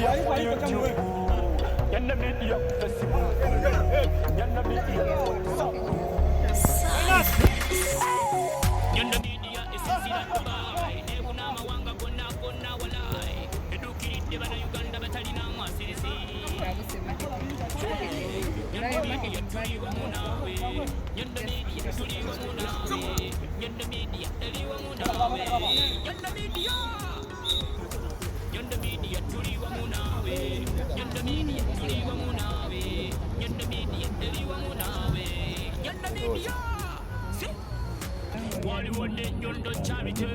Media YouTube, Nyondo Media Festival, Nyondo Media Nyondo Media is in Dubai. Nebuna mawanga kona walai. Edukiride bana Uganda batalina masirisi. Nyondo Media tuliwa munawe. Nyondo Media tuliwa munawe. Nyondo Media tuliwa munawe. Nyondo Media. Nyondo Media tuliwa munawe. Nyondo Media tuliwa munawe. Nyondo Media tuliwa munawe. Nyondo Media. Waliwo Nyondo charity.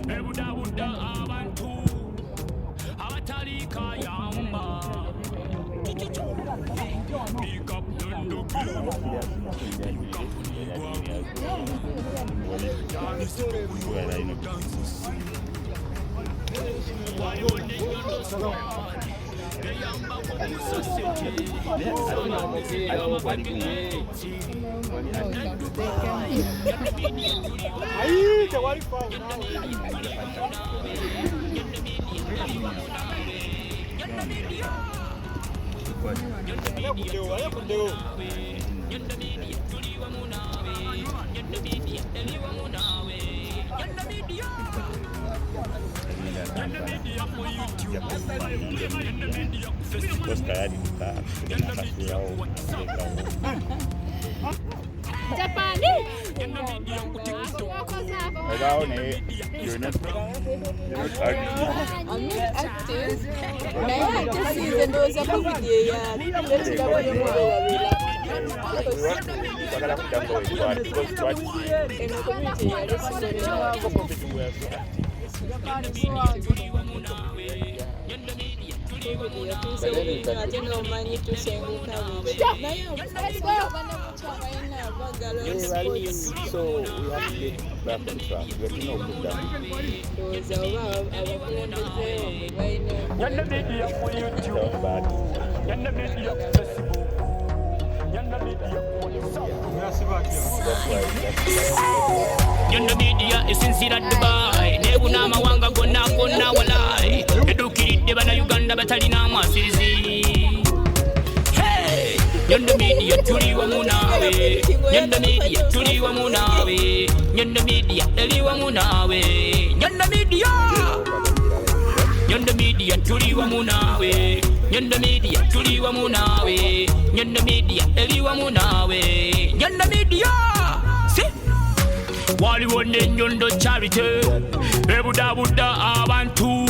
Ebudabuda abantu. Abatali kayamba. Pick up Nyondo So we have to get back on track. We have to know Nyondo Media YouTube, Nyondo Media Facebook, Nyondo Media Nyondo Media is in Dubai. Nebuna mawanga kona walai. Edukiride bana Uganda batalina masirisi. Hey, Nyondo Media tuliwa munawe. Nyondo Media tuliwa munawe. Nyondo Media tuliwa munawe. Nyondo Media. Nyondo Media tuliwa munawe. Nyondo Media tuliwa munawe. Nyondo Media tuliwa munawe. Nyondo Media. Waliwo Nyondo charity. Ebudabuda abantu.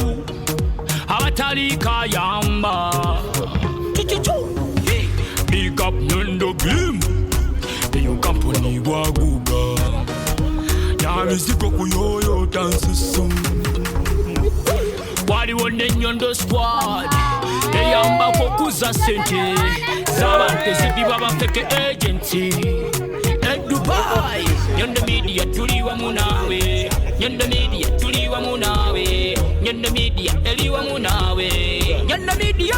Abatali kayamba. Big up Nyondo game. Eyo company waguga. Nyamiziko kuyoyo dance song. Waliwo Nyondo squad. Eyamba kokuza sente. Zabante zibiba bafeke agency. Dubai. Nyondo Media tuliwa munawe. Nyondo Media tuliwa munawe. Nyondo Media tuliwa munawe. Nyondo Media.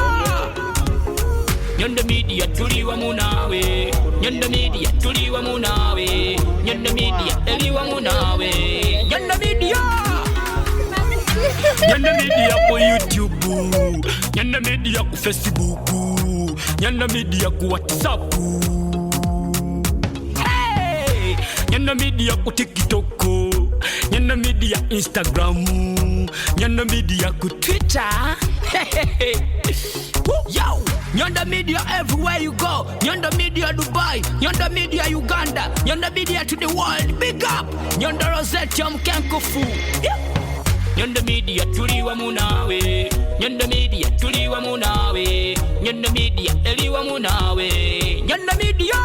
Nyondo Media tuliwa munawe. Nyondo Media tuliwa munawe. Nyondo Media tuliwa munawe. Nyondo Media. Nyondo Media ku YouTube. Nyondo Media ku Facebook. Nyondo Media ku WhatsApp. Nyondo Media ku TikTok, Nyondo Media Instagram, Nyondo Media ku Twitter. Yo, Nyondo Media everywhere you go. Nyondo Media Dubai, Nyondo Media Uganda, Nyondo Media to the world. Big up, Nyondo Rozet Mkenkofu. Nyondo Media tuliwa munawe. Nyondo Media tuliwa munawe. Nyondo Media tuliwa munawe. Nyondo Media.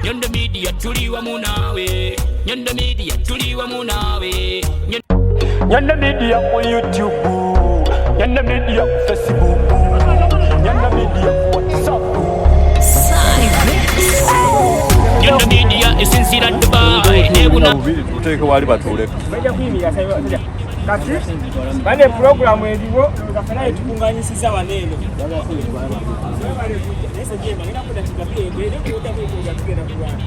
Nyondo Media tuliwa munawe. Nyondo Media tuliwa munawe. Nyondo Media ku YouTube, Nyondo Media ku Facebook, Nyondo Media ku WhatsApp. Nyondo Media is in Dubai. Nebuna uteke wali batule. Baje kuyimira sayo. Kati bane program eliwo ngafanaye tukunganyisiza banene. Ese jema ngina kuda tukapie mbele kuda kuja tugenda kuwana.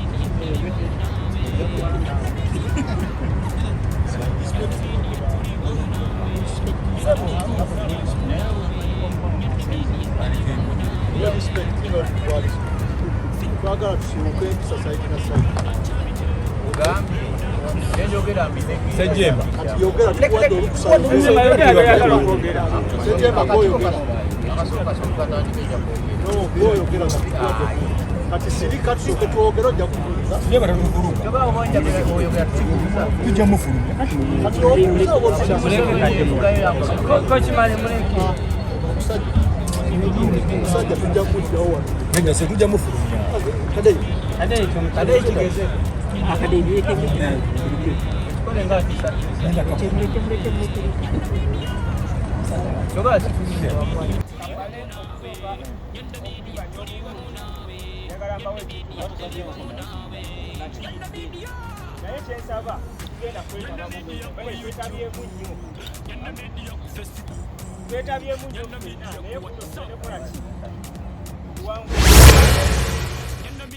Sejjemba. Kati sirika tusoke twogera ojja kubuuza. Sejjemba tatuluguruka. Tujja mufulumya. Kati obuuza obuuza. Omusajja tujja kuddawo wano. Nega se tujja mufulumya. Kadai kigeze. Akadai bireke bireke. Kole ngati sha. Choga chifuze.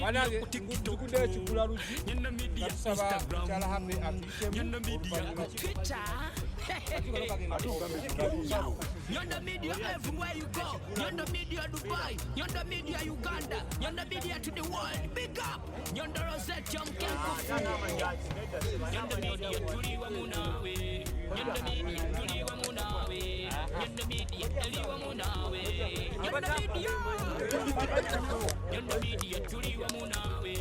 Wanange tukudde chukula luji natusaba kyala hape apitemu Nyondo Media everywhere you go. Nyondo Media Dubai, Nyondo Media Uganda, Nyondo Media to the world. Big up. Nyondo Rozet Nyondo Media tuliwa munawe. Nyondo Media tuliwa munawe. Nyondo Media tuliwa munawe. Nyondo Media. Nyondo Media tuliwa munawe.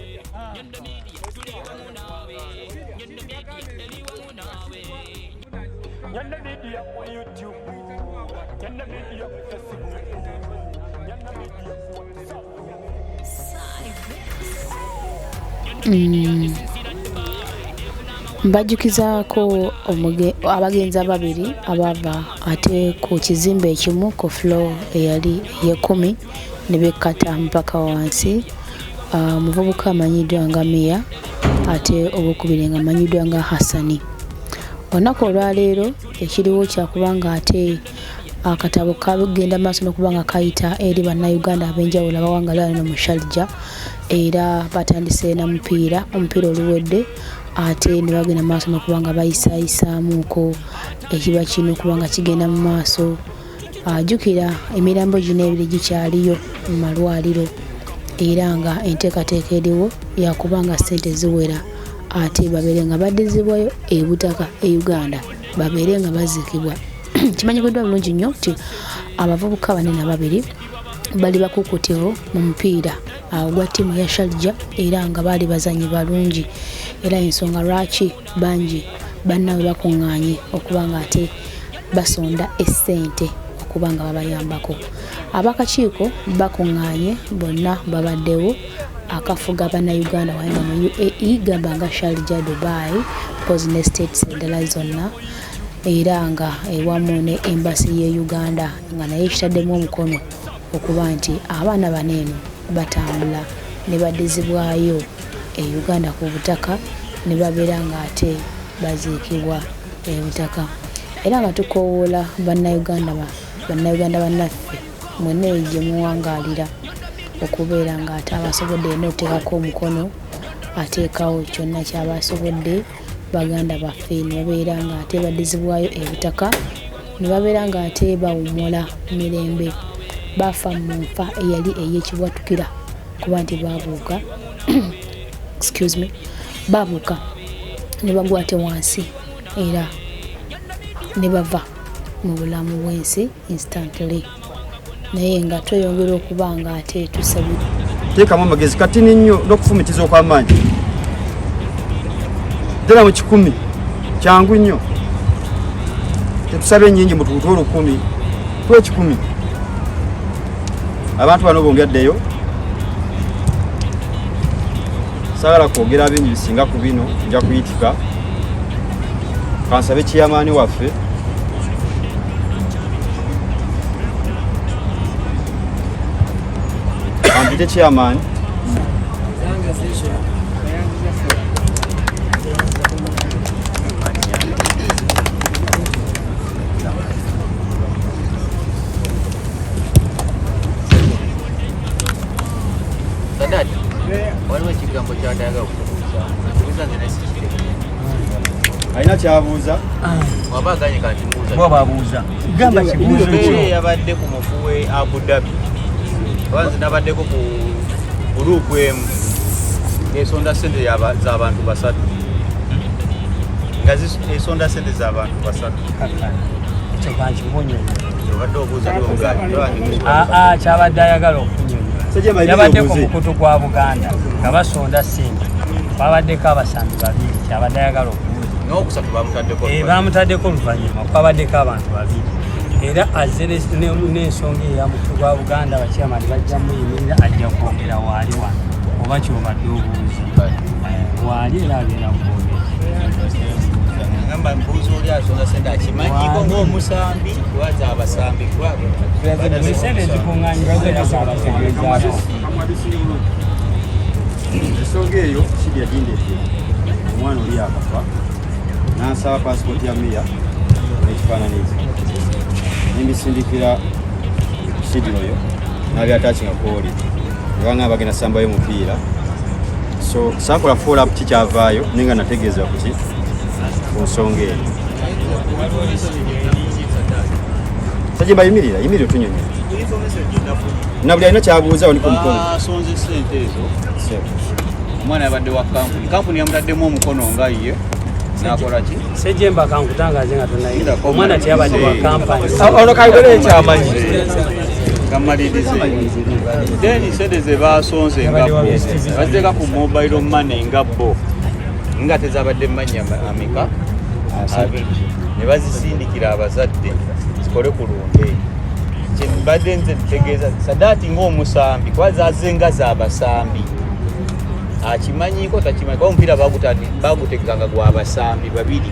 Nyondo Media tuliwa munawe. Nyondo Media tuliwa munawe. Nyondo Media on YouTube. Nyondo Media Facebook. Nyondo Media Mbajukizaako abagenzi ababiri abava ate ku kizimbe ekimu ku floor eyali ye10 ne bekkata mpaka wansi. Muvubuka amanyiddwa nga Meya ate obukubiri nga amanyiddwa nga Hassani. Olunaku olwaleero ekiriwo kyakubanga ate akatabo kagenda maaso n'okubanga kayita eri bannayuganda ab'enjawulo abawangalira mu Sharjah era batandise na omupiira oluwedde ate ne bagenda maaso n'okubanga bayisaayisaamuuko ekiba kino okubanga kigenda mu maaso. Ajjukira emirambo gino ebiri gikyaliyo mu malwaliro era nga enteekateeka eriwo yakubanga ssente ziwera ate babeere nga baddizibwayo ebutaka e Uganda babeere nga baziikibwa. Kimanyikiddwa bulungi nnyo nti abavubuka banene ababiri bali bakukutewo mu mupiira ogwa ttiimu ya Sharjah era nga baali bazanyi balungi era ensonga lwaki bangi bannawe bakuŋŋaanye okubanga ate basonda essente okubanga babayambako. Abakakiiko bakuŋŋaanye bonna babaddewo akafuga bannayuganda wayinga mu UAE gamba nga Sharjah, Dubai, Pozine States endala zonna era nga ewamu ne embassy ye Uganda nga naye kitaddemu omukono okuba nti abaana baneeno batambula ne baddizibwayo e Uganda ku butaka ne babeera nga ate baziikibwa e butaka era nga tukoowoola bannayuganda bannaffe mwenna gye muwangaalira okubeera nga ate abasobodde yenna okuteekako omukono ateekawo kyonna kyabasobodde baganda baffe ne babeera nga ate baddizibwayo ebutaka ne babeera nga ate bawummula mirembe bafa mu nfa eyali ey'ekibwatukira kuba nti babuuka babuuka ne bagwa ate wansi era ne bava mu bulamu bw'ensi instantly naye nga tweyongera okuba nga ate tusabye teekamu amagezi katini nnyo n'okufumitiza okw'amaanyi ddala mu 10 kyangu nnyo tetusabye ennyingi mu tukutu 10 tuwe 10 abantu bano bongaddeyo saagala kwogera bingi bisinga ku bino nja kuyitika kansabe kiyamaani waffe kampite kiyamaani alina kyabuuza wabaganye kati mbuuza bwababuuza gamba kibuuzo kyo yabadde ku mufuwe Abu Dhabi abanzi nabaddeko ku group emu esonda sente z'abantu basatu nga esonda sente z'abantu basatu ekyo kankibonye obadde obuuza kyabadde ayagala okunyonyola yabadde ku mukutu gwa Buganda nga basonda sente babaddeko abasambi babiri kyabadde ayagala okubuuza n'okusatu bamutaddeko oluvannyuma kwabaddeko abantu babiri era azze n'ensonga eya mukutu gwa Buganda abakyamani bajja muyimirira ajja kwogera waali wano oba kyobadde obuuza waali era agenda kwogera ngamba mbuuza oli asonda sente akimanyiko ng'omusambi lwaza abasambi esente zikuŋŋaanyizibwa era zaabategeezaako ensonga eyo sidi yagindedde omwana oli akafa n'ansaba pasipoti ya miya n'ekifaananyi nimbisindikira sidi oyo n'abyatakinga kwoli nebanga bagenda sambayo mupiira so saakola follow up kikyavaayo naye nga nategeeza kuki ku nsonga eyo sajemba yimirira otunyonyola na buli alina kyabuuza waliko omukono asonze sente ezo omwana yabadde wa kampuni yamutaddemu omukono nga ye nakola ki sejemba kankutangaze nga tonayira omwana teyabadde wa kampani ono kayigole ekyamanyi kamalirize then sente ze basonze nga baziteeka ku mobile money nga bo nga tezabadde manya ameka abiri ne bazisindikira abazadde zikole ku lumbe kyembadde nze ntegeeza sadaati ng'omusambi kwazazenga z'abasambi akimanyiko takimanyi kwa omupiira bagutekanga gw'abasambi babiri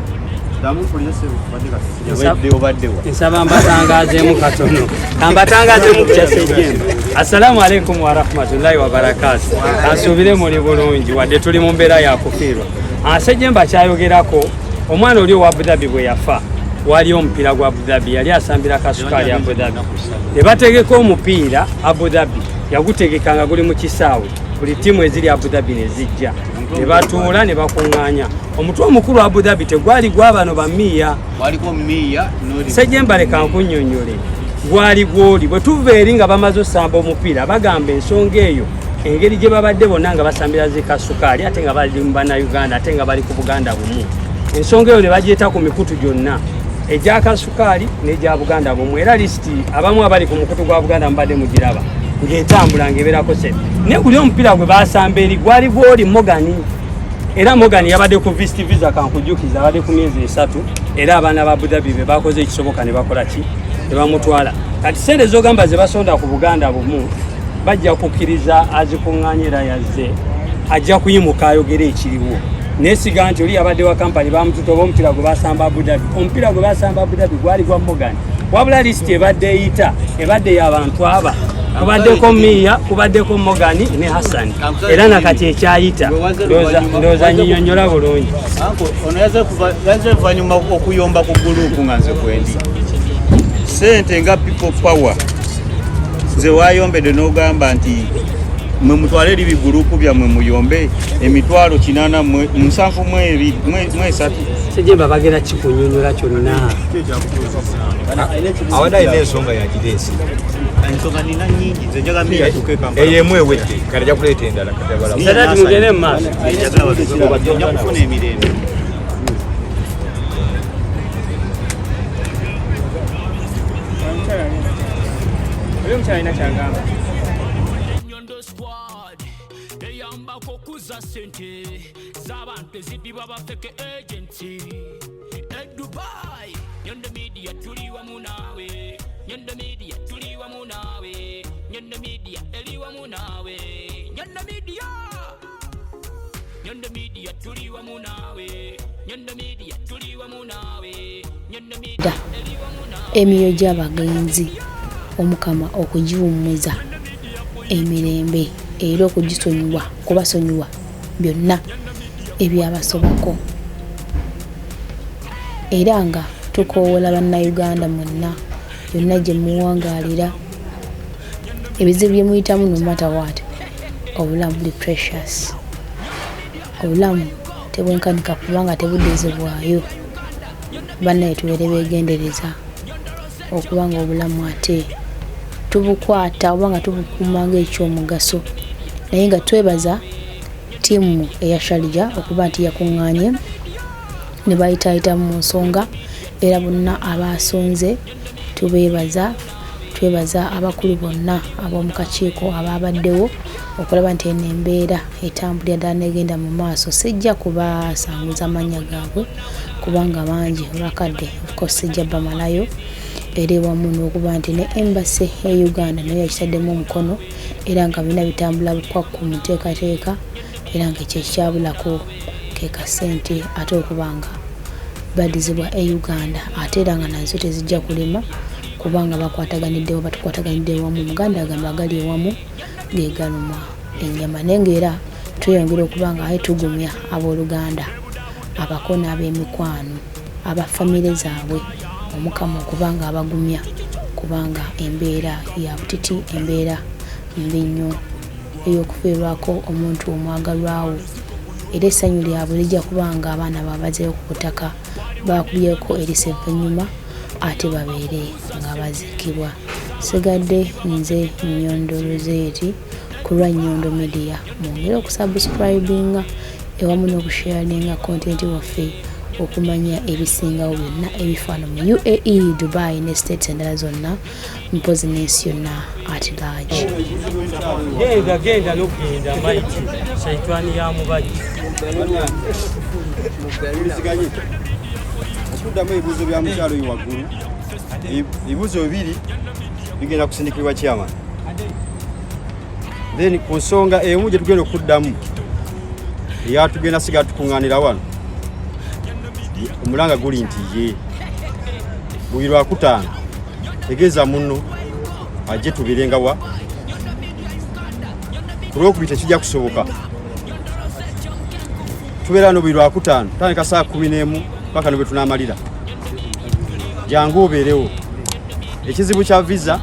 nsaba mbatangazeemu katono kambatangazeemu kukya Sejjemba. Assalamu alaikum warahmatullahi wabarakatu. Kansuubire muli bulungi wadde tuli mu mbeera yakufiirwa. Sejjemba kyayogerako omwana oli owa Abu Dhabi bwe yafa waliyo omupiira gwa Abu Dhabi yali asambira kasukaali Abu Dhabi ne bategeka omupiira Abu Dhabi yagutegekanga guli mu kisaawe buli ttiimu eziri Abu Dhabi ne zijja ne batuula ne bakuŋŋaanya omutwe omukulu Abu Dhabi tegwali gwa bano bamiya waliko miya Sejjemba leka nkunnyonnyole gwali gwoli bwe tuva eri nga bamaze osamba omupiira bagamba ensonga eyo engeri gye babadde bonna nga basambira zikasukaali ate nga bali mu bannayuganda ate nga bali ku Buganda bumu ensonga eyo ne bagyeta ku mikutu gyonna egya kasukaali n'egya Buganda bumu era lisiti abamu abali ku mukutu gwa Buganda mubadde mugiraba ng'etambula ng'ebeerako sente ne guli omupiira gwe baasamba eri gwali gwoli Mogani era Mogani yabadde ku visit visa kankujjukiza abadde ku myezi 3 era abaana ba Abu Dhabi be bakoze ekisoboka ne bakola ki ne bamutwala kati sente z'ogamba ze basonda ku Buganda bumu bajja kukkiriza azikuŋŋaanya era yazze ajja kuyimuka ayogera ekiriwo nesiga nti oli abadde wa kampani bamututoba omupiira gwe basamba Abu Dhabi omupiira gwe basamba Abu Dhabi gwali gwa Mogani wabula lisiti ebadde eyita ebadde y'abantu aba kubaddeko Miya kubaddeko Mogani ne Hassan era nakati ekyayita ndowooza nyinyonnyola bulungi ono yaze luvannyuma okuyomba ku gulupu nga nze kwendi sente nga people power nze wayombedde n'ogamba nti mwe mutwale eri bigulupu byammwe muyombe emitwalo 723 Sejjemba bagenda kikunyonnyola kyonna awada alina ensonga yagireesi ensonga nina nnyingi nze njaga miya eyemu ewedde kale ajja kuleeta endala Sadaati mugende mu maaso ojja kufuna emirembe oli omukyala alina kyagamba Nyondo squad eyamba kokuza sente z'abantu ezidibwa bafeke agency Dubai Nyondo Media tuli wamu naawe Nyondo Media tuli wamu naawe Nyondo Media eli wamu naawe Nyondo Media tuli wamu naawe Nyondo Media tuli wamu naawe Nyondo Media eli wamu naawe emiyo gy'abagenzi omukama okugiwummuza emirembe era okugisonyiwa kubasonyiwa byonna ebyabasobako era nga tukoowola bannayuganda mwonna byonna gye muwangaalira ebizibu bye muyitamu no matter what obulamu buli precious obulamu tebwenkanika kubanga tebuddizibwayo bannaye tubeere beegendereza okubanga obulamu ate tubukwata oba nga tubukuuma ng'ekyomugaso naye nga twebaza ttiimu eya Sharija okuba nti yakuŋŋaanye ne bayitaayita mu nsonga era bonna abasonze twebaza abakulu bonna ab'omu kakiiko ababaddewo okulaba nti eno embeera etambulira ddala negenda mu maaso. Sijja kubasanguza amannya gaabwe kubanga bangi olwakadde ofcourse sijja bamalayo era wamu n'okuba nti ne embassy ya Uganda nayo yakitaddemu omukono era nga bina bitambula bukwakku mu nteekateeka era nga ekyekyabulako ke kasente ate okubanga badizibwa Uganda ate era nga nazo tezijja kulema kubanga batukwataganidde wamu. Muganda agamba agali ewamu gegaluma ennyama nengeera tweyongera okubanga aye tugumya abooluganda abakona ab'emikwano abafamire zaabwe omukama okubanga abagumya kubanga embeera ya butiti embeera mbi nnyo ey'okufiirwako omuntu omwagalwawo era essanyu lyabwe lijja kubanga abaana babazeeyo ku butaka bakubyeko eriseva ennyuma ate babeere nga baziikibwa. Sigadde nze Nyondo Rozet ku lwa Nyondo Media. Mwongere okusubscribinga ewamu n'okusharinga kontenti waffe okumanya ebisingawo byonna ebifaana mu UAE, Dubai ne states endala zonna mpozi n'ensi yonna at large. Genda n'okugenda maiti shaitani ya mubajji okuddamu ebibuuzo bya mukyalo oyo waggulu. Ebibuuzo bibiri bigenda kusindikibwa chairman, then ku nsonga emu gye tugenda okuddamu eyatugenda sigala tukuŋŋaanira wano omulanga guli nti ye buli Lwakutaano tegeeza munno ajje tubeerenga wa ku Lwokubiri tekijja kusoboka. Tubeera wano buli Lwakutaano tandika saa 11 paka nibwe tunaamalira. Jangu obeerewo. Ekizibu kya visa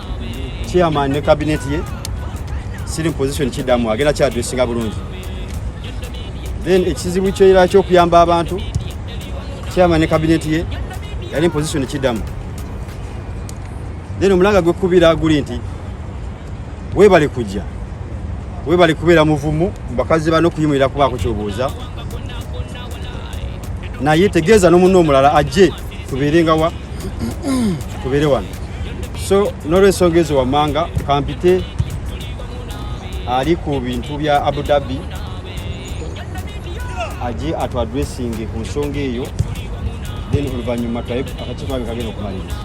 chairman ne cabinet ye siri position kiddamu agenda kyadressinga bulungi. Then ekizibu kyera ky'okuyamba abantu chairman ne cabinet ye yali position kiddamu. Then omulanga gw'ekubira guli nti weebale kujja, weebale kubeera muvumu bakazi bano kuyimirira kubaako ky'obuuza naye tegeeza n'omunno omulala ajje tubeerenga wa tubeere wano. So n'olw'ensonga ezo wammanga kampite ali ku bintu bya Abu Dhabi ajje atwadressinge ku nsonga eyo, then oluvannyuma akakiiko abe kagenda okumaliriza.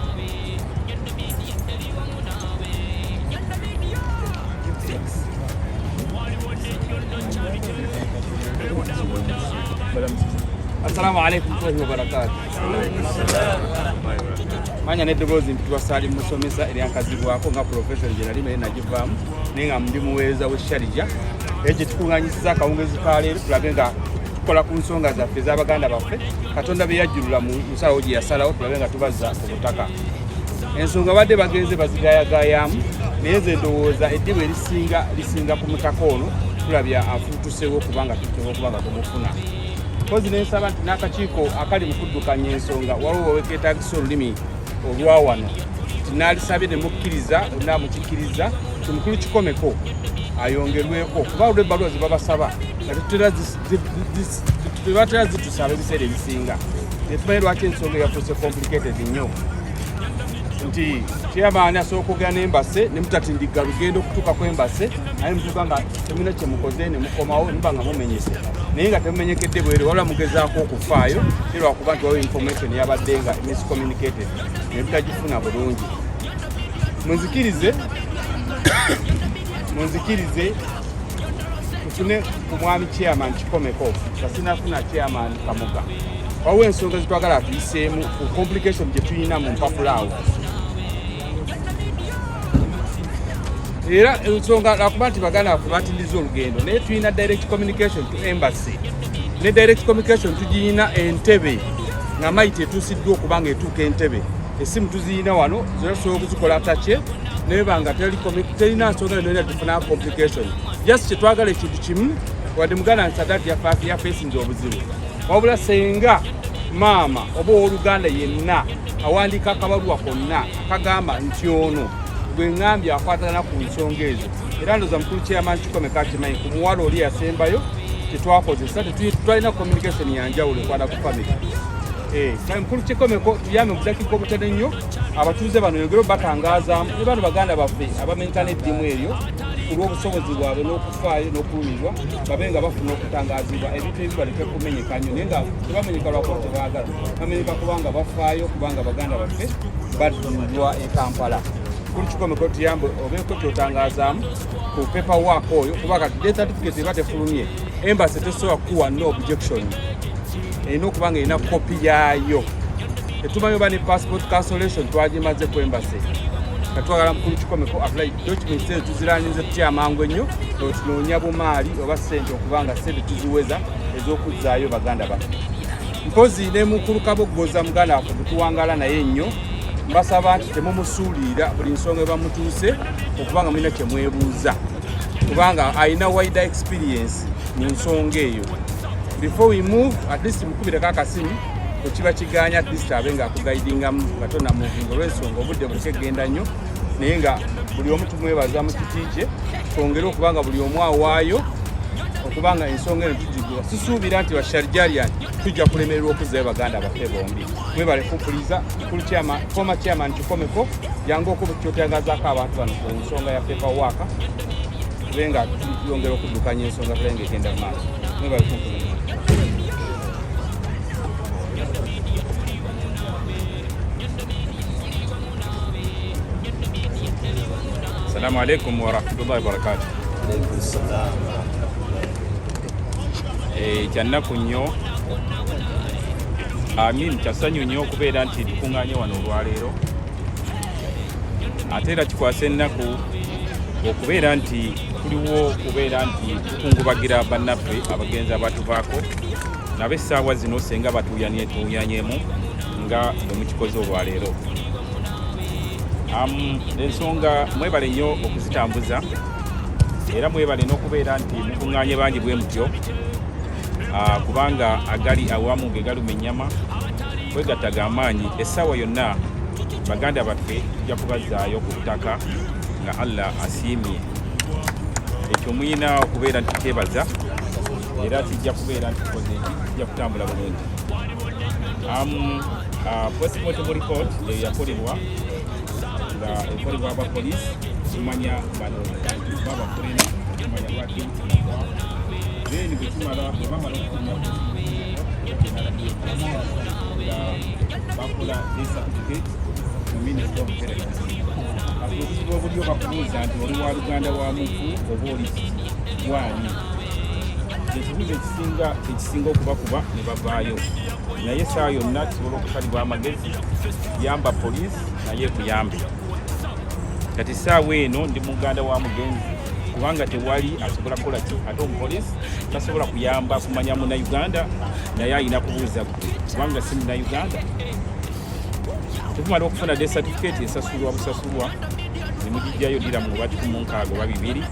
Assalamu alaikum wa barakatuh. Manya neddoboozi mpitibwa Saali musomesa eryankazibwako nga profession gye nali naye nagivaamu naye nga ndi muweereza w'e Sharija. Ekyo tukuŋŋaanyisiza akawungezi ka leero tulabe nga tukola ku nsonga zaffe ez'Abaganda baffe Katonda be yajjulula mu nsalawo gye yasalawo tulabe nga tubazza ku butaka. Ensonga badde bagenze bazigaayagaayamu naye nze ndowooza eddibu lisinga ku mutaka ono tulabya afuutusewo kubanga tuteewo okubanga tumufuna. Kozi n'ensaba nti n'akakiiko akali mu kuddukanya ensonga waliwo wekeetaagisa olulimi olwa wano naalisabye ne mukkiriza namukikkiriza kimukulu kikomeko ayongerweko kuba olwo ebbaluwa ze babasaba nga tebatera zitusaba ebiseera ebisinga netumanyi lwaki ensonga yafuuse complicated nnyo nti chairman asooka okugenda n'embase ne mutatindiga lugendo okutuuka kw'embase naye mutuuka nga temulina kye mukoze ne mukomawo niba nga mumenyese naye nga temumenyekedde bwere wabula mugezaako okufaayo lwakuba nti waliwo information yabadde nga miscommunicated ne mutagifuna bulungi. Munzikirize tufune ku mwami chairman kikomeko kasinafuna chairman Kamuga. Waliwo ensonga zitwagala tuyiseemu ku complication gye tulina mu mpapulaawo. Era ensonga lwakuba nti Baganda baffe batindiza olugendo naye tulina direct communication to embassy ne direct communication tugiyina Entebbe nga maiti etuusiddwa okuba nga etuuka Entebbe. Essimu tuziyina wano zonna tusobola okuzikola atake naye banga terina nsonga yonna tufuna complication. Just kyetwagala ekintu kimu wadde Muganda nsadati yafeesinze obuzibu wabula senga maama oba owooluganda yenna awandiika akabaluwa konna akagamba nti ono gwe ŋŋambye akwatagana ku nsonga ezo era ndooza mukulu chairman kikomeka akimanyi ku muwala oli yasembayo tetwakozesa tetwalina communication yanjawulo ekwata ku family. Mukulu Kikomeko tuyambe mudakika obutane nnyo abatuuze bano yongera batangazaamu ne bano baganda baffe abamenkana eddimu eryo ku lw'obusobozi bwabwe n'okufaayo n'okulumirirwa babe nga bafuna okutangazibwa ebintu ebi baleke kumenyeka nnyo naye nga tebamenyeka lwakuba tebaagala bamenyeka kubanga bafaayo kubanga baganda baffe baddulwa e Kampala. Mukulu Kikomeko tuyambe obeeko kyotangazaamu ku paperwork oyo kuba kati death certificate eba tefulumye embassy tesobola kukuwa no objection erina okuba nga erina kopi yaayo. Tetumanyi oba ne passport cancellation twagimaze ku embassy. Katwagala Mukulu Kikomeko apply documents ezo tuziranize tutya amangu ennyo tunoonya bumaali oba ssente okuba nga ssente tuziweza ez'okuzzaayo baganda baffe. Mpozi ne Mukulu Kabogoza muganda waffe tuwangala naye ennyo mbasaba nti temumusuulira buli nsonga ebamutuuse okuba nga mulina kyemwebuuza kubanga alina wider experience mu nsonga eyo. Before we move, at least mukubireko akasimu ekiba kiganya at least abe nga akugaidingamu katona moving olw'ensonga obudde butegenda nnyo naye nga buli omu tumwebaza mu kiti kye twongere okuba nga buli omu awaayo okuba nga ensonga eno tugigula. Sisuubira nti basharijalian tujja kulemererwa okuzzayo baganda baffe bombi. Mwebale kupuliza former chairman Kikomeko yange okuba kyotangazaako abantu bano ku nsonga ya paperwork tube nga tuyongera okuddukanya ensonga tule ng'egenda mu maaso. Mwebale kupuliza. Assalamu alaikum wa rahmatullahi wa barakatuh. Kyannaku nnyo amin kyasanyu nnyo okubeera nti tukuŋŋaanye wano olwaleero ate era kikwasa ennaku okubeera nti tuliwo okubeera nti tukungubagira bannaffe abagenzi abatuvaako nabo essaawa zino senga batuuyanyeemu nga bwe mukikoze olwaleero. Ensonga mwebale nnyo okuzitambuza era mwebale n'okubeera nti mukuŋŋaanye bangi bwe mutyo kubanga agali awamu ge galuma ennyama kwegattaga amaanyi essaawa yonna baganda baffe tujja kubazzaayo ku ttaka nga Allah asiimye. Ekyo muyina okubeera nti tebaza era kijja kubeera nti kijja kutambula bulungi. Postmortem report yakolebwa nga ekolebwa abapoliisi tumanya bano babakulena tumanya lwaki then bwe tumala bamala okutumya bakola certificate mu Ministry of Health. Obuzibu obuli bakubuuza nti oli wa Luganda wa mufu oba oli wani ekibuuzo ekisinga okubakuba ne bavaayo naye essaawa yonna kisobola okusalibwa amagezi yamba poliisi naye kuyambe. Kati essaawa eno ndi muganda wa mugenzi kubanga tewali asobola kukola ki ate omupoliisi tasobola kuyamba kumanya Munnayuganda naye alina kubuuza kubanga si Munnayuganda. Tukumala okufuna death certificate esasulwa busasulwa ne mugijjayo ddira mu bubati ku munkaago oba bibiri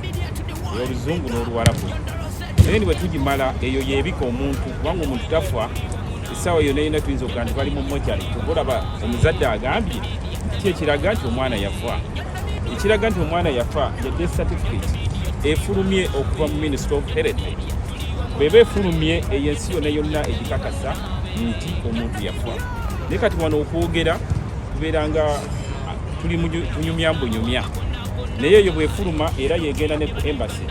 ey'Oluzungu n'Oluwarabu. Naye bwe tugimala eyo yeebika omuntu kubanga omuntu tafa essaawa yonna yonna tuyinza okuga nti bali mu mochari tukolaba omuzadde agambye ki ekiraga nti omwana yafa. Ekiraga nti omwana yafa ya death certificate efulumye okuva mu Ministry of Health. Bweba efulumye ey'ensi yonna yonna egikakasa nti omuntu yafa. Naye kati wano okwogera tubeera nga tuli tunyumya mbunyumya naye eyo bwefuluma era yegenda ne ku embassy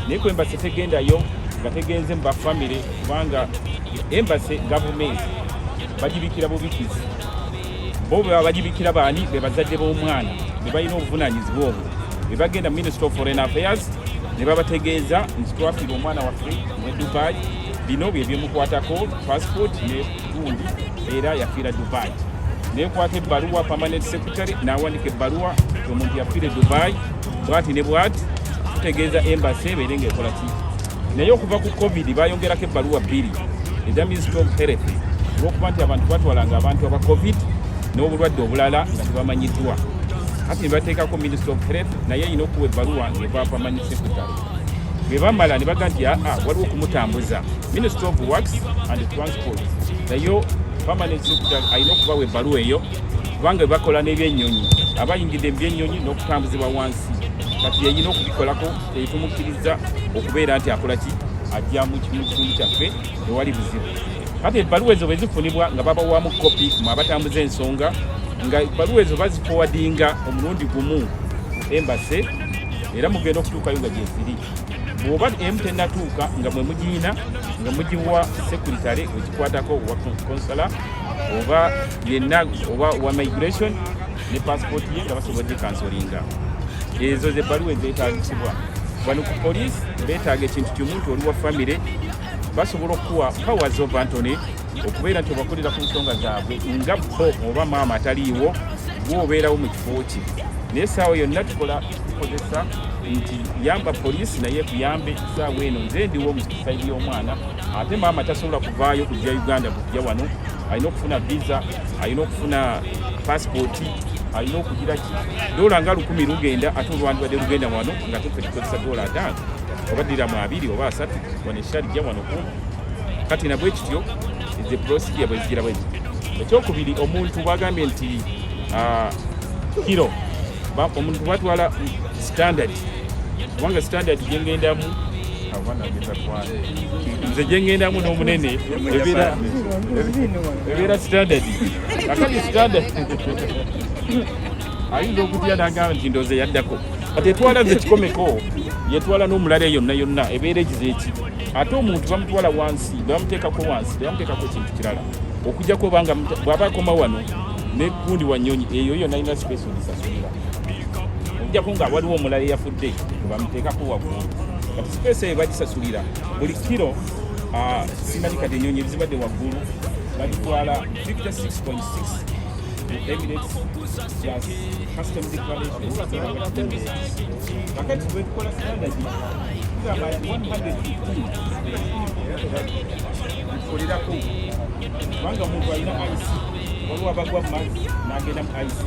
naye ku embassy tegendayo nga tegenze mu bafamire kubanga embassy gavumenti bagibikira bubikizi bo bwe bagibikira baani be bazadde b'omwana be balina obuvunaanyizibwa obwo be bagenda Ministry of Foreign Affairs ne babategeeza nti twafiira omwana waffe mu Dubai bino bye byemukwatako passport ne gundi era yafiira Dubai nekwata ebbaluwa permanent secretary n'awandika ebbaluwa omuntu yafiire Dubai bwati ne bwati tutegeeza embassy ebeere ng'ekola ki. Naye okuva ku COVID bayongerako ebbaluwa bbiri eza Ministry of Health olw'okuba nti abantu batwalanga abantu aba COVID n'obulwadde obulala nga tebamanyiddwa. Kati ne bateekako Ministry of Health naye erina okuwa ebbaluwa ng'eva permanent secretary. Bwe bamala ne baga nti waliwo okumutambuza Ministry of Works and Transport nayo permanent secretary alina okubawa ebbaluwa eyo kubanga bakola n'ebyennyonyi abayingidde mu byennyonyi n'okutambuzibwa wansi kati yeyina okubikolako tetumukkiriza okubeera nti akola ki ajja mu kitundu kyaffe tewali buzibu. Kati ebbaluwa ezo bwe zifunibwa nga babawamu kopi mu abatambuza ensonga nga ebbaluwa ezo bazifowadinga omulundi gumu embase era mugenda okutuukayo nga gyeziri. Bw'oba emu tennatuuka nga mwe mugiina nga mugiwa sekuritale wekikwatako wa konsala oba yenna oba wa migration ne passport ye nga basobodde kansolinga. Ezo z'ebbaluwa ezeetaagisibwa. Wano ku poliisi beetaaga ekintu kimu nti oli wa famire basobola okuwa powers of Anthony okubeera nti obakolera ku nsonga zaabwe nga bo oba maama ataliiwo gwobeerawo mu kifo ki. Naye essaawa yonna tukozesa nti yamba poliisi naye kuyambe essaawa eno nze ndiwo mu saidi y'omwana ate maama tasobola kuvaayo kujja Uganda kujja wano, alina okufuna visa, alina okufuna passport, alina okugira ki dola nga 10 lugenda ate olwandibadde lugenda wano nga tufe tukozesa dola 5 oba ddiramu 2 oba 3 wano eshajja wano ku kati nabwe kityo the procedure bwe zigira bwe. Ekyokubiri omuntu bagambye nti kiro omuntu batwala standard kubanga standard gyengendamu nze gyengendamu n'omunene ebeera standard akali standard ayinza okutya nagamba nti ndoze yaddako kati etwala ze kikomeko yetwala n'omulala yonna ebeera ekizeeki ate omuntu bamutwala wansi bamuteekako wansi bamuteekako ekintu kirala okujjako obanga bw'aba akoma wano n'ekundi wanyonyi eyo yonna alina space ogisasulira okujjako nga waliwo omulala eyafudde bamuteekako waggulu kati space eyo bagisasulira buli kiro simanyi kati ennyonyi ezibadde waggulu bagitwala 56.6 Emirates plus custom declaration. Kakati bwetukola standard kugamba 115 tukolirako kubanga omuntu alina ice waliwo abagwa mu mazzi n'agenda mu ice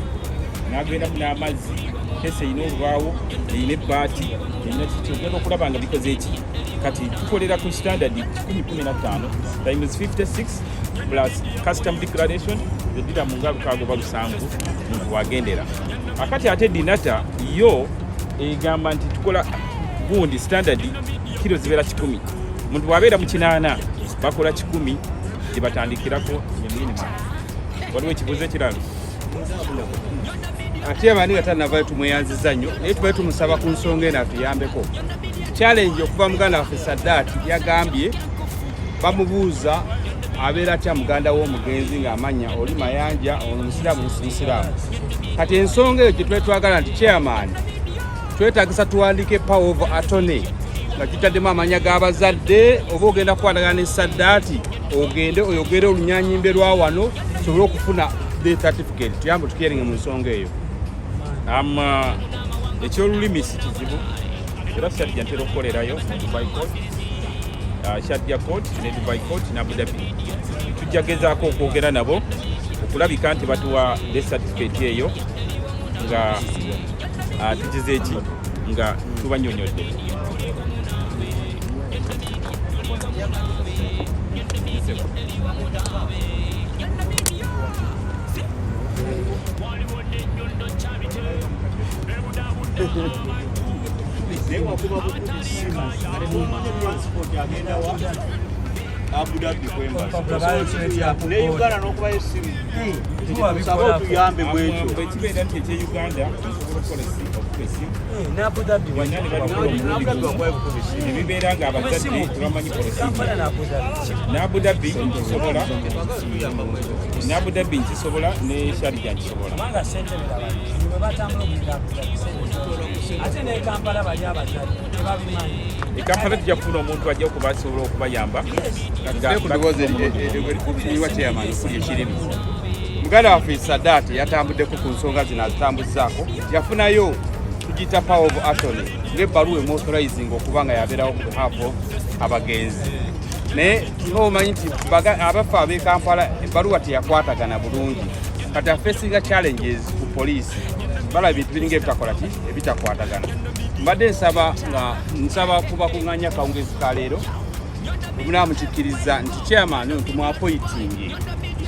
n'agenda mu n'amazzi kese erina olwawo erina ebbaati erina kiki ogenda okulaba nga bikoze eki kati tukolera ku standard 115 times 56 plus custom declaration zedira mu nga lukaago ba lusanvu muntu wagendera akati ate dinata yo egamba nti tukola gundi standard kilo zibeera 10 muntu wabeera mu 8 bakola 10 gyebatandikirako minimum waliwo ekibuzo ekirala ate abandi nga tannavayo tumweyanziza nnyo naye tubaye tumusaba ku nsonga eno atuyambeko challenge okuva muganda waffe Saddaati yagambye bamubuuza abeera atya muganda w'omugenzi ng'amanya oli mayanja ono musiraamu musiraamu kati ensonga eyo gye twetwagala nti chairman twetagisa tuwandike power of attorney nga kitaddemu amanya g'abazadde oba ogenda kukwatagana ne Saddaati ogende oyogere olunyanyimbe lwa wano tusobole okufuna death certificate tuyambe tukiringa mu nsonga eyo. Ekyolulimi si kizibu era Shadja ntera okukolerayo mu Dubai Court, Shadja Court ne Dubai Court ne Abu Dhabi. Tujja gezaako okwogera nabo okulabika nti batuwa death certificate eyo nga tugize eki nga tubanyonyodde. Abu Dhabi kwemba ne Uganda n'okuba esimu tusaba tuyambe bwekyo ekibeera nti ekye Uganda tusobola okukola esimu ne Abu Dhabi ebibeera nga abazadde tebamanyi polisimu ne Abu Dhabi nkisobola ne Abu Dhabi nkisobola ne Sharjah nkisobola ate ne Kampala bali abazadde tebabimanyi Kampala tujja kufuna omuntu ajja okuba asobola okubayamba muganda waffe Saddaati yatambuddeko ku nsonga zino azitambuzaako yafunayo tugiyita power of attorney ng'ebbaluwa emoauthorizing okuba nga yabeerawo ku behalf of abagenzi naye ng'omanyi nti abaffe ab'e Kampala ebbaluwa teyakwatagana bulungi kati afeesinga challenges ku poliisi balaba ebintu biringa ebitakola ki ebitakwatagana. Mbadde nsaba kubakuŋŋaanya akawungezi ka leero omunaamukikkiriza nti chairman tumwapoyitingi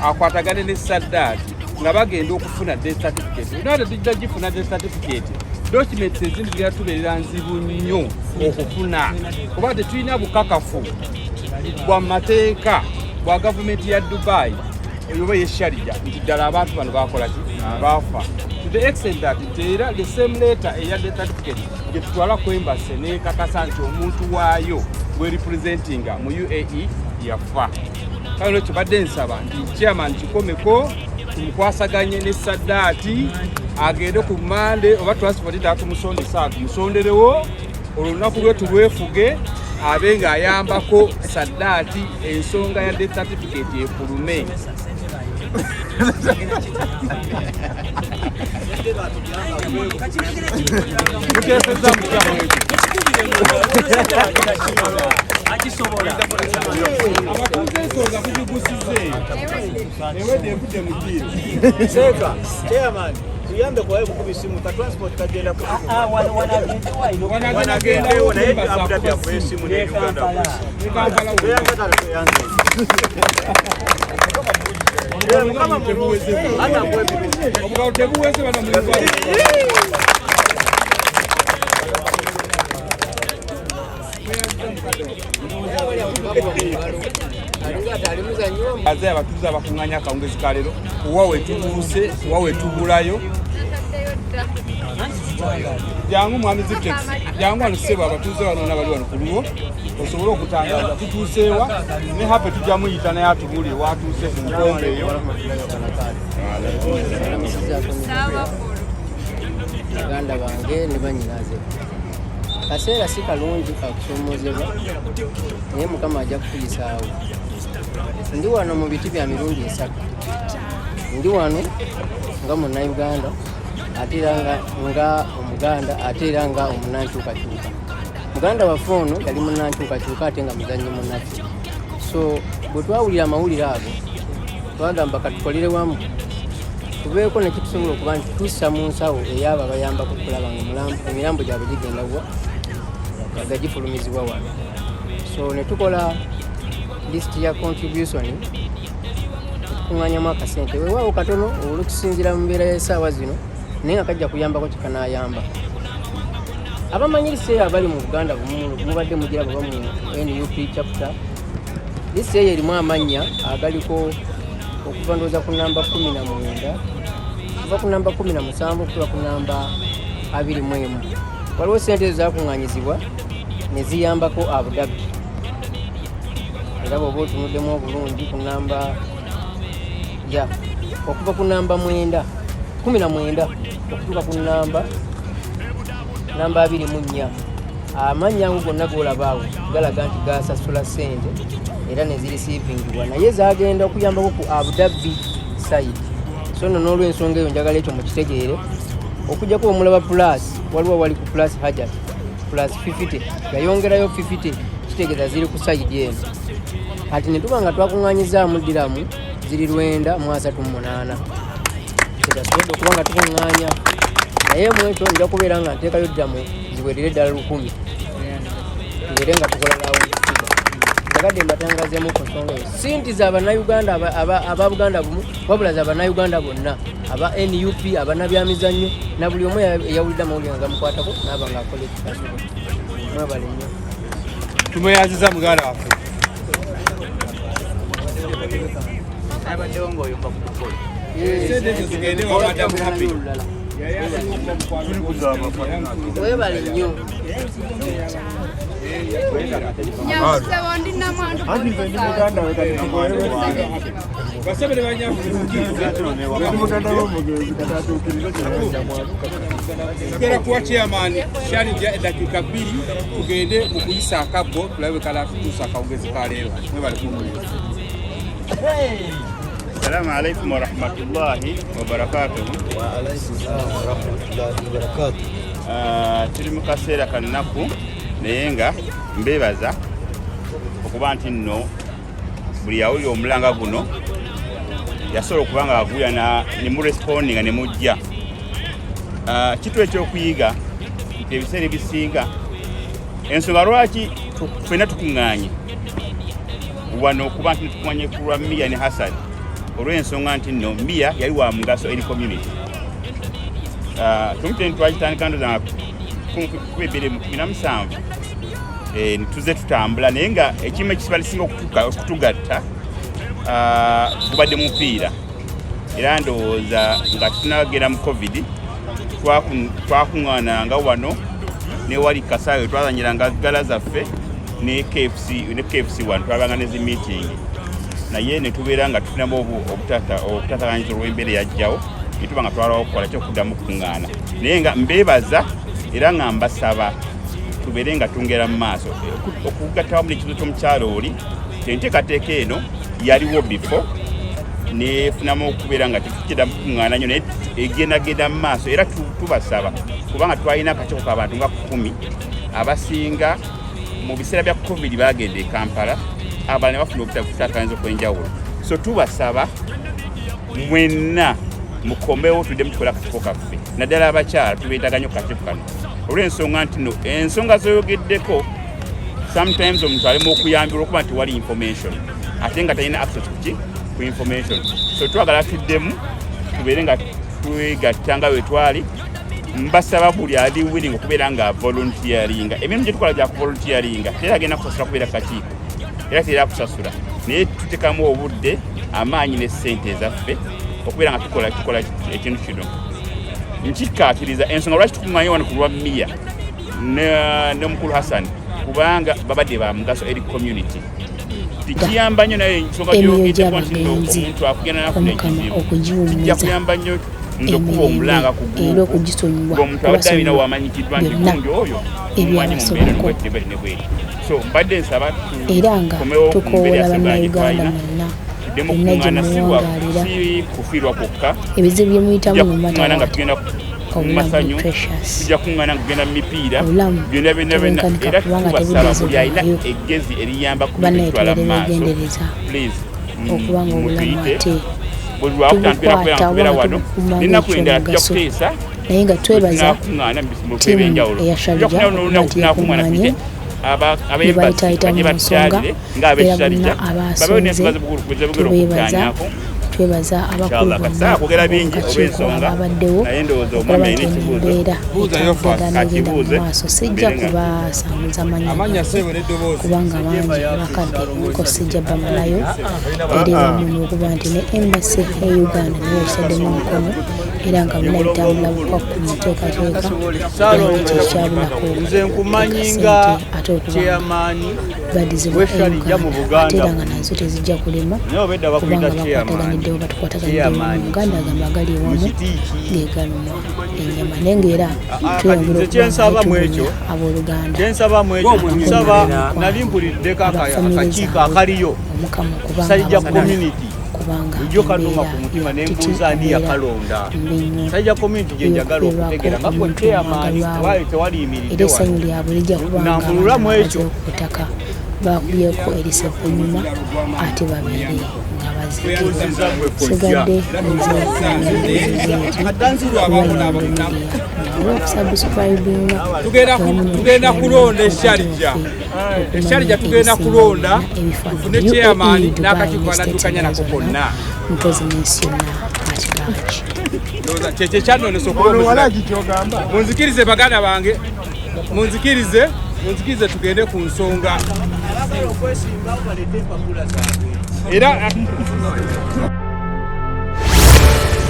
akwatagane ne Saddaati nga bagenda okufuna death certificate. Naate tujja gifuna death certificate documents ezimu ziratubeerera nzibu nnyo okufuna kuba tetulina bukakafu bwa mateeka bwa gavumenti ya Dubai oba yesharija nti ddala abantu bano bakola ki bafa to the extent that era the same letter eya death certificate gye tutwala ku embassy nekakasa nti omuntu waayo we representing mu UAE yafa. Kale kibadde nsaba nti chairman kikomeko tumukwasaganye ne Saddaati agende ku Mande oba transport data musonde saatu musonderewo olunaku lwetu lwefuge abenga ayambako Saddaati ensonga ya death certificate efulume. Chairman, tuyambe kwa hebu kubisimu ka transport kagenda ku wanagenda naye amutapya ku simu ne Uganda kama mbuweze hata mwebi obuweze bana mulwa azaya batuza bakunganya kaungezi kalero uwawe tubuuse uwawe tubulayo jangu mwami zitex jangu aluseba abatuze bano nabali wano kuluwo osobola okutangaza tutuusewa ne hape tujja muyita naye atubuli watuuse ku nkombe eyo baganda bange ne banyinaze kaseera si kalungi kakusoomozebwa naye mukama ajja kukuyisaawo. Ndi wano mu biti bya mirundi 3. Ndi wano nga Munnayuganda ate era nga Omuganda ate era nga omunnankyukakyuka. Muganda waffe ono yali munnankyukakyuka ate nga muzannyi munnaffe. So bwe twawulira amawulire ago twagamba katukolere wamu tubeeko nekitusobola okuba nti tussa mu nsawo eyabo abayambako okulaba nga emirambo gyabwe gigenda wa nga gifulumizibwa wano. So ne tukola list ya contribution tukunganyamu akasente weewaawo katono olukusinzira mu mbeera y'essaawa zino naye nga kajja kuyambako kikanayamba. Abamanyirisi eyo abali mu Buganda mubadde mugira baba mu NUP chapter list eyo erimu amannya agaliko okuva ndowooza ku namba 19 kuva ku namba 17 okutuuka ku namba 21. Waliwo sente ezo zakuŋŋaanyizibwa ne ziyambako Abu Dhabi era bw'oba otunuddemu obulungi ku namba okuva ku namba 19 okutuuka ku namba 24. Amannya ago gonna g'olabaawo galaga nti gasasula ssente era ne zirisiivingibwa naye zagenda okuyambako ku Abu Dhabi side. So nno n'olw'ensonga eyo njagala ekyo mukitegeere okujjako omulaba plus waliwo wali ku plus hajat plus 50 yayongerayo 50 kitegeeza ziri ku side eno. Kati ne tuba nga twakuŋŋaanyizaamu diramu ziri 938 tegasobodde okuba nga tukuŋŋaanya naye mu ekyo nja kubeera nga nteekayo diramu ziwerere ddala 1000 tubeere nga tukola laawundi njagadde mbatangazeemu ku nsonga eyo si nti z'Abannayuganda aba Buganda bumu wabula z'Abannayuganda bonna aba NUP abannabyamizannyo na buli omu eyawulidde amawulire nga gamukwatako n'aba ng'akola ekikasobo. Mwebale nnyo. tumweyanziza muganda waffe abaddewo ng'oyomba ku kukola zigende wamadamu happy Mwebale nnyo. basebere tugera kuwa chairman sharija edakika 2 tugende mu kuyisa akabbo tulabe kala tutuusa akawungezi ka leero. Mwebale kumulira. Assalamu alaikum wa rahmatullahi wa barakatuh. Wa alaikum salam wa rahmatullahi wa barakatuh. Tuli mu kaseera kannaku naye nga mbeebaza okuba nti nno buli yawulira omulanga guno yasobola okuba nga avuya ne murespondinga ne mujja. Kitu ekyokuyiga nti ebiseera ebisinga ensonga lwaki ffenna tukuŋŋaanye wano okuba nti tukuŋŋaanye ku lwa Mia ne Hassan olw'ensonga nti nno Mia yali wa mugaso eri community Tumuteni twagitandika za 2017 nituze tutambula naye nga ekimu ekibalisinga okutugatta gubadde mupiira era ndowooza nga tunagenda mu covid twakuŋŋaananga wano ne wali Kasaayo twazanyiranga gala zaffe ne KFC wano twabanga ne zi meeting naye ne tubeera nga tufunamu obutataganyiza olw'embeera yajjawo ne tuba nga twalawo okukola kyokuddamu kuŋŋaana naye nga mbeebaza era nga mbasaba tubeere nga tungera mu maaso okugatta wamu n'ekizo ky'omukyalo oli enteekateeka eno yaliwo before nefunamu okubeera nga tekikiddamu kuŋŋaana nnyo naye egendagenda mu maaso era tubasaba kubanga twalina akakiiko k'abantu nga 10 abasinga mu biseera bya covid bagenda e Kampala abalala bafuna obutaataganyiza okw'enjawulo so tubasaba mwenna mukomewo tudde mutukola akakiiko kaffe naddala abakyala tubeetaganya okukakiiko kano olw'ensonga nti no ensonga zoyogeddeko sometimes omuntu alema okuyambirwa okuba nti wali information ate nga talina access ku information so twagala tuddemu tubeere nga twegatta nga wetwali mbasaba buli ali willing okubeera nga volunteeringa emirimu gye tukola gya kuvolunteeringa tera agenda kusasula kubeera kakiiko era tera kusasula naye tutekamu obudde amaanyi ne ssente ezaffe okubeera nga tukola ekintu kino nkikkaatiriza ensonga lwaki tukuŋŋaanye wano ku lwa Mia ne mukulu Hassan kubanga babadde ba mugaso eri community tikiyamba nnyo naye ensonga gy'oyogeddeko nti omuntu akugenda nafuna ekizibu kijja kuyamba nnyo ndokuba omulanga kugomuntu abadde alina wamanyikiddwa nti gundi oyo omumanyi mu mbeera nebweti nebweti so mbadde nsaba tukomewo mu mbeera yasebbala gye twalina tuddemu okuŋŋaana si kufiirwa kwokka ebizibu bye muyitamu mu kuŋŋaana nga tugenda mu masanyu tujja kuŋŋaana nga tugenda mu mipiira byonna byonna era tubasaba buli alina eggezi eriyamba ku bitwala mu maaso please mutuyite buli lwakutandikira kubeera wano n'ennaku endala tujja kuteesa naye nga twebaza tiimu eya Sharija nti yakuŋŋaanye bebayitaayita mu nsonga era bonna abaasonze tubeebaza twebaza abakulu bonna babaddewo okulaba nti embeera etandagenda mu maaso sijja kubasanguza mannya kubanga bangi bakadde ko sijja bamalayo era ewamumu okuba nti ne embassy e Uganda nayo ekisaddemu omukono era nga bonna bitambula bukwaku mu nteekateeka era ekyo kyabulako nze nkumanyi nga chairman badizibwa ate era nga nazo tezijja kulema kubanga bakwataganidde batukwataganidde mu Uganda agamba agali ewamu geegaluma ennyama naye ngaera tweyongera okuba abooluganda nsaba nali mpulidde akakiiko akaliyo sajja community ujjo kanuma ku mutima nembuuza ani yakalonda sajja community gye njagala okutegera nga gwe chairman tewaliyimiridde essanyu lyabwe lijja nambululamu ekyo kutaka bakubyeko erisepunyuma ate babeere nga bazisigadde tugenda kulonda esharija tugenda kulonda tufune chairman n'akakiiko kanaddukanya nako konna mpozi n'ensi yonna katikaki kyekyo kyannonesa okuba munzikirize baganda bange munzikirize tugende ku nsonga era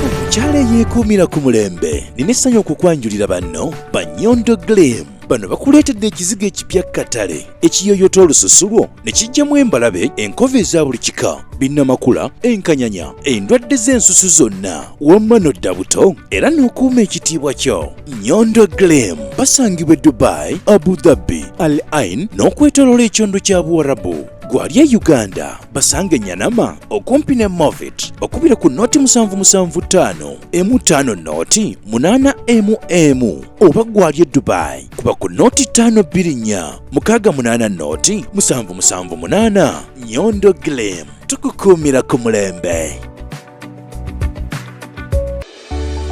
omukyala eyeekuumira ku mulembe nina essanyu okukwanjulira banno ba Nyondo Glam. Bano bakuleetedde ekizigo ekipya katale ekiyoyota olususu lwo ne kijjamu embalabe enkova eza buli kika binnamakula enkanyanya endwadde z'ensusu zonna wamma n'odda buto era n'okuuma ekitiibwa kyo. Nyondo Glam basangibwa Dubai, Abu Dhabi, Al Ain n'okwetooloola ekyondo kya Buwarabu. Gwali e Uganda basange Nyanama okumpi ne Movit okubira ku noti 775 M5 noti 8 oba gwali e Dubai kuba ku noti 524 680 noti 778. Nyondo Glam tukukuumira ku mulembe.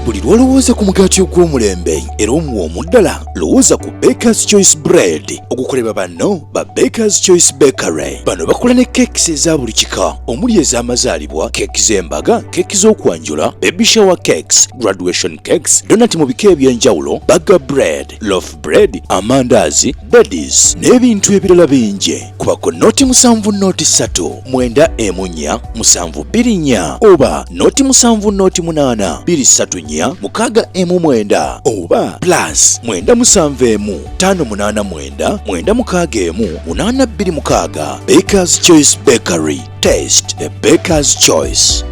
buli lwolowooza ku mugaati ogw'omulembe era omuwa omuddala lowooza ku Baker's Choice Bread ogukolebwa banno ba Baker's Choice Bakery. Bano bakola ne cakes eza buli kika omuli ez'amazaalibwa, keeki z'embaga, keeki z'okwanjula, baby shower cakes, graduation cakes, donati mu bika eby'enjawulo, burger bread, loaf bread, amandaazi, beddies n'ebintu ebirala bingi. Kubako noti 7 noti 3 9 4 7 2 oba noti 7 noti 8 2 3 6 9 oba plus 9 7 5 8 9 9 6 8 2 6. Baker's Choice Bakery. Taste the Baker's Choice.